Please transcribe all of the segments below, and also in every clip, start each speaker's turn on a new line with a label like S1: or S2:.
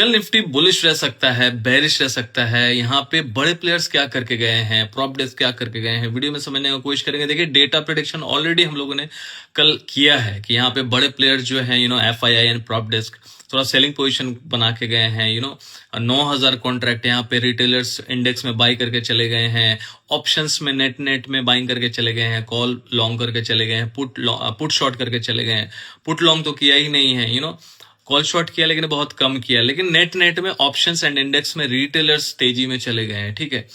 S1: कल Nifty bullish रह सकता है, बेरिश रह सकता है। यहाँ पे बड़े प्लेयर्स क्या करके गए हैं, प्रॉप डेस्क क्या करके गए हैं, वीडियो में समझने की कोशिश करेंगे। देखिए, डेटा प्रेडिक्शन ऑलरेडी हम लोगों ने कल किया है कि यहाँ पे बड़े प्लेयर्स जो हैं FII एंड प्रॉप डेस्क थोड़ा सेलिंग पोजीशन बना के गए हैं। 9,000 कॉन्ट्रैक्ट यहाँ पे रिटेलर्स इंडेक्स में बाई करके चले गए हैं, ऑप्शंस में नेट में बाइंग करके चले गए हैं, कॉल लॉन्ग करके चले गए हैं, पुट शॉर्ट करके चले गए हैं। पुट लॉन्ग तो किया ही नहीं है, कॉल शॉर्ट किया लेकिन बहुत कम किया। लेकिन नेट में ऑप्शंस एंड इंडेक्स में रिटेलर्स तेजी में चले गए हैं, ठीक है।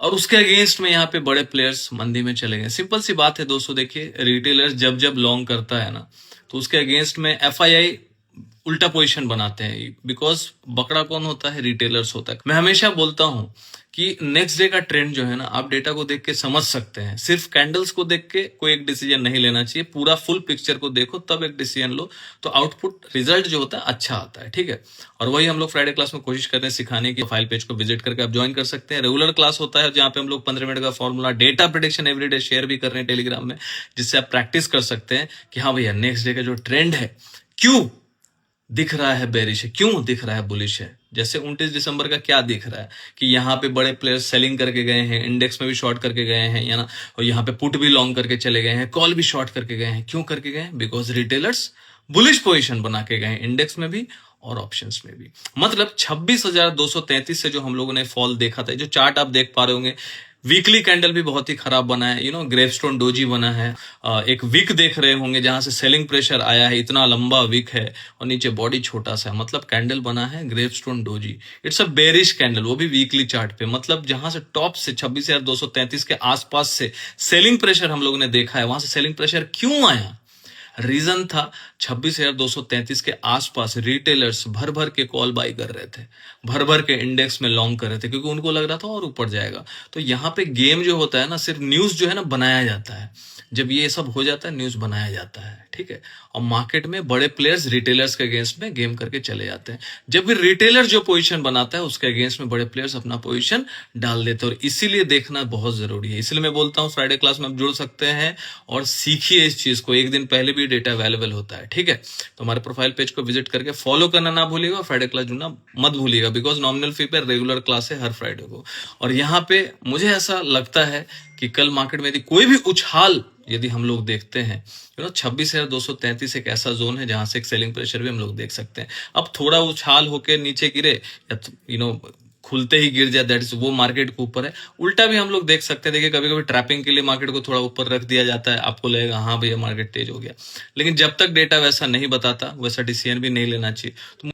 S1: और उसके अगेंस्ट में यहाँ पे बड़े प्लेयर्स मंदी में चले गए। सिंपल सी बात है दोस्तों, देखिए रिटेलर्स जब लॉन्ग करता है ना, तो उसके अगेंस्ट में FII उल्टा पोजीशन बनाते हैं। बिकॉज बकरा कौन होता है? रिटेलर्स होता है। मैं हमेशा बोलता हूं कि नेक्स्ट डे का ट्रेंड जो है ना, आप डेटा को देख के समझ सकते हैं। सिर्फ कैंडल्स को देख के कोई एक डिसीजन नहीं लेना चाहिए, पूरा फुल पिक्चर को देखो तब एक डिसीजन लो, तो आउटपुट रिजल्ट जो होता है अच्छा आता है, ठीक है। और वही हम लोग फ्राइडे क्लास में कोशिश करते हैं सिखाने की। फाइल पेज को विजिट करके आप ज्वाइन कर सकते हैं। रेगुलर क्लास होता है जहां पे हम लोग 15 मिनट का formula data prediction everyday share भी कर रहे हैं टेलीग्राम में, जिससे आप प्रैक्टिस कर सकते हैं कि हाँ भैया, नेक्स्ट डे का जो ट्रेंड है क्यों दिख रहा है बेरिश है, क्यों दिख रहा है बुलिश है। जैसे 29 दिसंबर का क्या दिख रहा है कि यहाँ पे बड़े प्लेयर्स सेलिंग करके गए हैं, इंडेक्स में भी शॉर्ट करके गए हैं, या ना, और यहाँ पे पुट भी लॉन्ग करके चले गए हैं, कॉल भी शॉर्ट करके गए हैं। क्यों करके गए हैं? बिकॉज रिटेलर्स बुलिश पोजीशन बना के गए हैं, इंडेक्स में भी और ऑप्शंस में भी। मतलब 26,233 से जो हम लोगों ने फॉल देखा था, जो चार्ट आप देख पा रहे होंगे, वीकली कैंडल भी बहुत ही खराब बना है, ग्रेवस्टोन डोजी बना है। एक विक देख रहे होंगे जहां से सेलिंग प्रेशर आया है, इतना लंबा विक है और नीचे बॉडी छोटा सा है। मतलब कैंडल बना है gravestone doji, it's a bearish candle, वो भी वीकली चार्ट पे। मतलब जहां से टॉप से 26,233 के आसपास से सेलिंग प्रेशर हम लोगों ने देखा है, वहां से सेलिंग प्रेशर क्यों आया? रीजन था 26,233 के आसपास रिटेलर्स भर भर के कॉल बाई कर रहे थे, भर भर के इंडेक्स में लॉन्ग कर रहे थे, क्योंकि उनको लग रहा था और ऊपर जाएगा। तो यहाँ पे गेम जो होता है ना, सिर्फ न्यूज जो है ना बनाया जाता है। जब ये सब हो जाता है, न्यूज बनाया जाता है, ठीक है। और मार्केट में बड़े प्लेयर्स रिटेलर्स के अगेंस्ट में गेम करके चले जाते हैं। जब भी रिटेलर जो पोजीशन बनाता है, उसके अगेंस्ट में बड़े प्लेयर्स अपना पोजीशन डाल देते हैं। और इसीलिए देखना बहुत जरूरी है। इसलिए मैं बोलता हूँ फ्राइडे क्लास में आप जुड़ सकते हैं और सीखिए इस चीज को। एक दिन पहले भी डेटा अवेलेबल होता है, ठीक है। तो हमारे प्रोफाइल पेज को विजिट करके फॉलो करना ना भूलिएगा, फ्राइडे क्लास जुड़ना मत भूलिएगा। बिकॉज नॉमिनल फी पे रेगुलर क्लास है हर फ्राइडे को। और यहाँ पे मुझे ऐसा लगता है कि कल मार्केट में यदि कोई भी उछाल यदि हम लोग देखते हैं, 26,233 एक ऐसा जोन है जहां से एक सेलिंग प्रेशर भी हम लोग देख सकते हैं। अब थोड़ा उछाल होकर नीचे गिरे या खुलते ही गिर जाए, दैट इज वो मार्केट के ऊपर है। उल्टा भी हम लोग देख सकते हैं। देखिए, कभी कभी ट्रैपिंग के लिए मार्केट को थोड़ा ऊपर रख दिया जाता है, आपको लगेगा हाँ भैया मार्केट तेज हो गया, लेकिन जब तक डेटा वैसा नहीं बताता, वैसा डिसीजन भी नहीं लेना चाहिए। तो